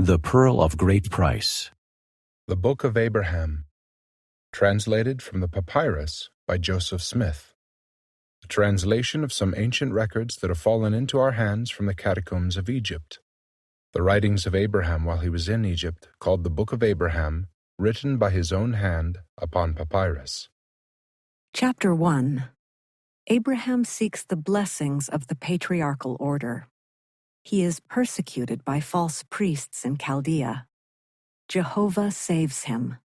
The Pearl of Great Price. The Book of Abraham, translated from the Papyrus by Joseph Smith. A translation of some ancient records that have fallen into our hands from the catacombs of Egypt. The writings of Abraham while he was in Egypt, called the Book of Abraham, written by his own hand upon papyrus. Chapter 1. Abraham seeks the blessings of the patriarchal order. He is persecuted by false priests in Chaldea. Jehovah saves him.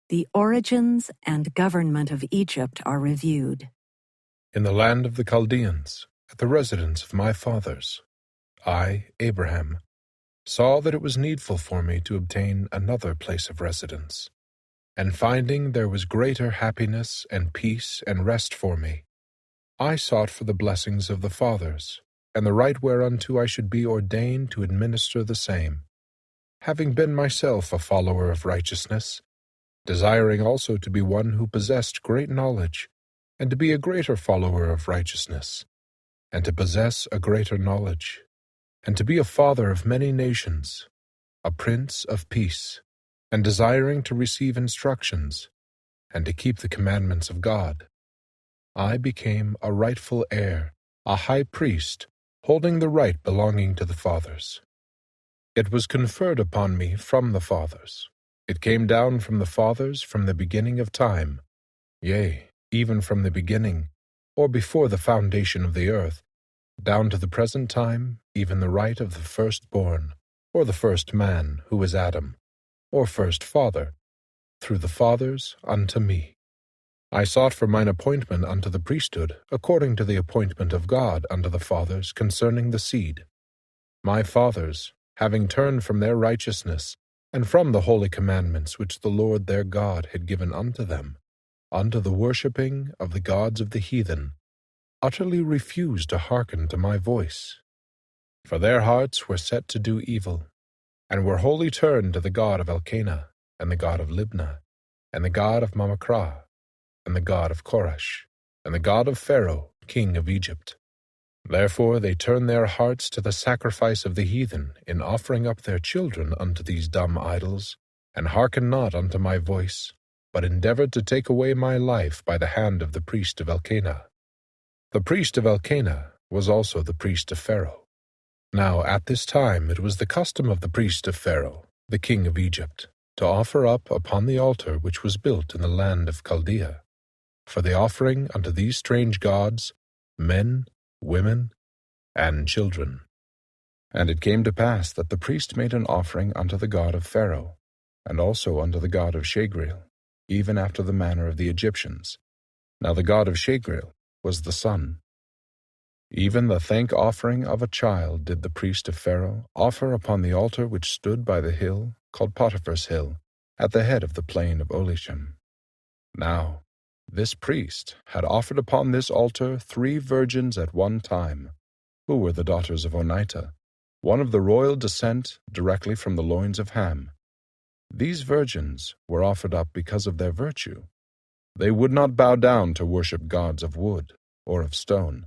The origins and government of Egypt are reviewed. In the land of the Chaldeans, at the residence of my fathers, I, Abraham, saw that it was needful for me to obtain another place of residence, and finding there was greater happiness and peace and rest for me, I sought for the blessings of the fathers, and the right whereunto I should be ordained to administer the same, having been myself a follower of righteousness, desiring also to be one who possessed great knowledge, and to be a greater follower of righteousness, and to possess a greater knowledge, and to be a father of many nations, a prince of peace, and desiring to receive instructions, and to keep the commandments of God. I became a rightful heir, a high priest, holding the right belonging to the fathers. It was conferred upon me from the fathers. It came down from the fathers from the beginning of time, yea, even from the beginning, or before the foundation of the earth, down to the present time, even the right of the firstborn, or the first man, who is Adam, or first father, through the fathers unto me. I sought for mine appointment unto the priesthood, according to the appointment of God unto the fathers concerning the seed. My fathers, having turned from their righteousness, and from the holy commandments which the Lord their God had given unto them, unto the worshipping of the gods of the heathen, utterly refused to hearken to my voice. For their hearts were set to do evil, and were wholly turned to the god of Elkanah, and the god of Libnah, and the god of Mamacrah, and the god of Koresh, and the god of Pharaoh, king of Egypt. Therefore they turned their hearts to the sacrifice of the heathen, in offering up their children unto these dumb idols, and hearkened not unto my voice, but endeavored to take away my life by the hand of the priest of Elkanah. The priest of Elkanah was also the priest of Pharaoh. Now at this time it was the custom of the priest of Pharaoh, the king of Egypt, to offer up upon the altar which was built in the land of Chaldea, for the offering unto these strange gods, men, women, and children. And it came to pass that the priest made an offering unto the god of Pharaoh, and also unto the god of Shagreel, even after the manner of the Egyptians. Now the god of Shagreel was the sun. Even the thank offering of a child did the priest of Pharaoh offer upon the altar which stood by the hill called Papyrus hill, at the head of the plain of Olisham. Now this priest had offered upon this altar 3 virgins at one time, who were the daughters of Onita, one of the royal descent directly from the loins of Ham. These virgins were offered up because of their virtue. They would not bow down to worship gods of wood or of stone.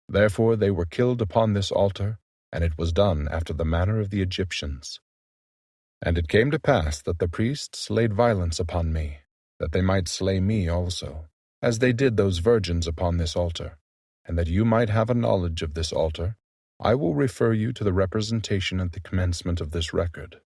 Therefore they were killed upon this altar, and it was done after the manner of the Egyptians. And it came to pass that the priests laid violence upon me, that they might slay me also, as they did those virgins upon this altar. And that you might have a knowledge of this altar, I will refer you to the representation at the commencement of this record.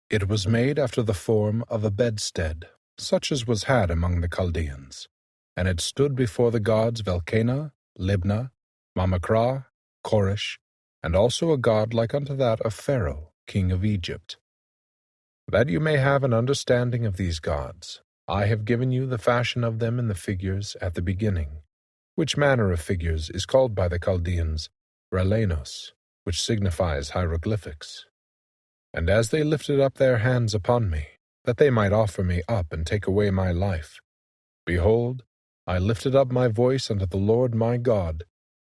It was made after the form of a bedstead, such as was had among the Chaldeans, and it stood before the gods of Elkanah, Libnah, Mamacrah, Koresh, and also a god like unto that of Pharaoh, king of Egypt. That you may have an understanding of these gods, I have given you the fashion of them in the figures at the beginning, which manner of figures is called by the Chaldeans Relenos, which signifies hieroglyphics. And as they lifted up their hands upon me, that they might offer me up and take away my life, behold, I lifted up my voice unto the Lord my God,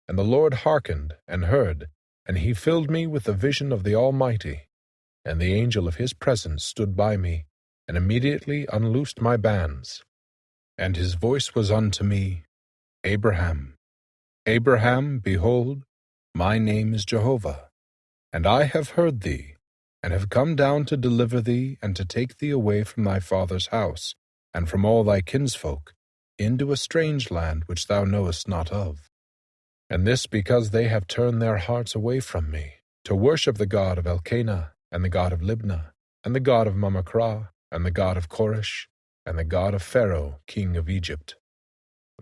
and the Lord hearkened and heard, and he filled me with the vision of the Almighty. And the angel of his presence stood by me, and immediately unloosed my bands. And his voice was unto me, Abraham. Abraham, behold, my name is Jehovah, and I have heard thee, and have come down to deliver thee and to take thee away from thy father's house, and from all thy kinsfolk, into a strange land which thou knowest not of. And this because they have turned their hearts away from me, to worship the God of Elkanah, and the God of Libnah, and the God of Mamacrah, and the God of Koresh, and the God of Pharaoh, king of Egypt.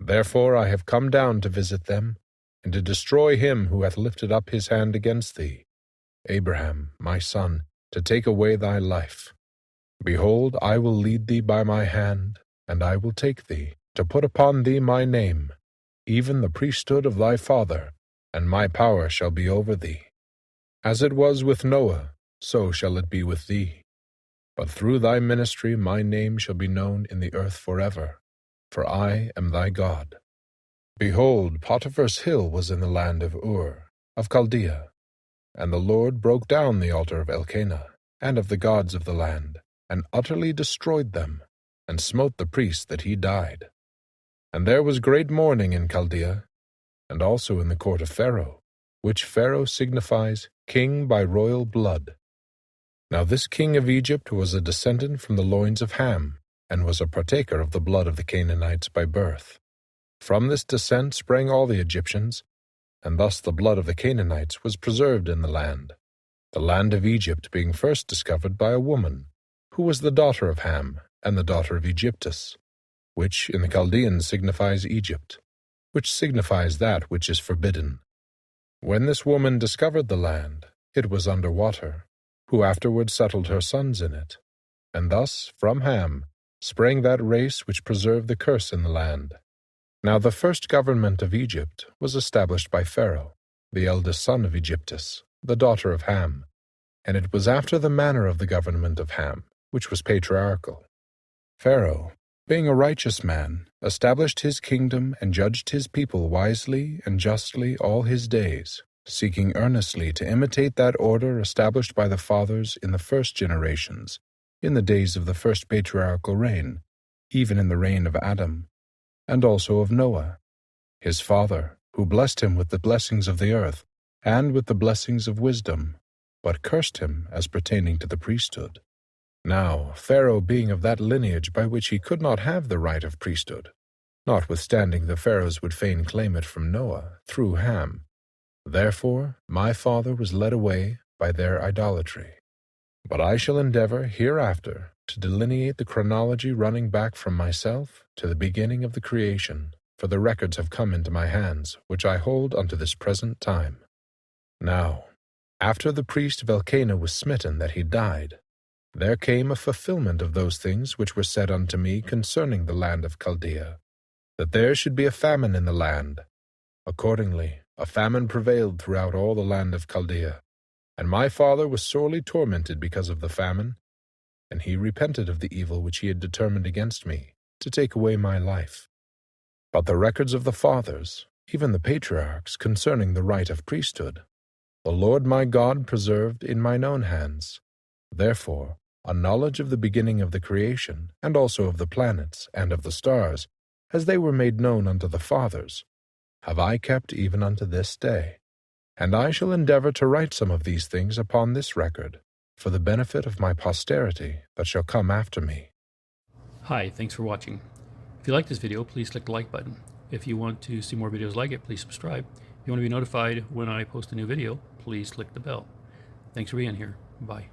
Therefore I have come down to visit them, and to destroy him who hath lifted up his hand against thee, Abraham, my son, to take away thy life. Behold, I will lead thee by my hand, and I will take thee, to put upon thee my name, even the priesthood of thy father, and my power shall be over thee. As it was with Noah, so shall it be with thee. But through thy ministry my name shall be known in the earth forever, for I am thy God. Behold, Potiphar's hill was in the land of Ur, of Chaldea, and the Lord broke down the altar of Elkanah, and of the gods of the land, and utterly destroyed them, and smote the priest that he died. And there was great mourning in Chaldea, and also in the court of Pharaoh, which Pharaoh signifies king by royal blood. Now this king of Egypt was a descendant from the loins of Ham, and was a partaker of the blood of the Canaanites by birth. From this descent sprang all the Egyptians, and thus the blood of the Canaanites was preserved in the land of Egypt being first discovered by a woman, who was the daughter of Ham, and the daughter of Egyptus, which in the Chaldeans signifies Egypt, which signifies that which is forbidden. When this woman discovered the land, it was under water, who afterward settled her sons in it, and thus from Ham sprang that race which preserved the curse in the land. Now the first government of Egypt was established by Pharaoh, the eldest son of Egyptus, the daughter of Ham, and it was after the manner of the government of Ham, which was patriarchal. Pharaoh, being a righteous man, established his kingdom and judged his people wisely and justly all his days, seeking earnestly to imitate that order established by the fathers in the first generations, in the days of the first patriarchal reign, even in the reign of Adam, and also of Noah, his father, who blessed him with the blessings of the earth, and with the blessings of wisdom, but cursed him as pertaining to the priesthood. Now Pharaoh being of that lineage by which he could not have the right of priesthood, notwithstanding the Pharaohs would fain claim it from Noah, through Ham. Therefore my father was led away by their idolatry. But I shall endeavor hereafter to delineate the chronology running back from myself to the beginning of the creation, for the records have come into my hands, which I hold unto this present time. Now, after the priest of Elkanah was smitten that he died, there came a fulfillment of those things which were said unto me concerning the land of Chaldea, that there should be a famine in the land. Accordingly, a famine prevailed throughout all the land of Chaldea, and my father was sorely tormented because of the famine, and he repented of the evil which he had determined against me, to take away my life. But the records of the fathers, even the patriarchs, concerning the right of priesthood, the Lord my God preserved in mine own hands. Therefore, a knowledge of the beginning of the creation, and also of the planets, and of the stars, as they were made known unto the fathers, have I kept even unto this day. And I shall endeavor to write some of these things upon this record, for the benefit of my posterity that shall come after me. Hi, thanks for watching. If you like this video, please click the like button. If you want to see more videos like it, please subscribe. If you want to be notified when I post a new video, please click the bell. Thanks for being here. Bye.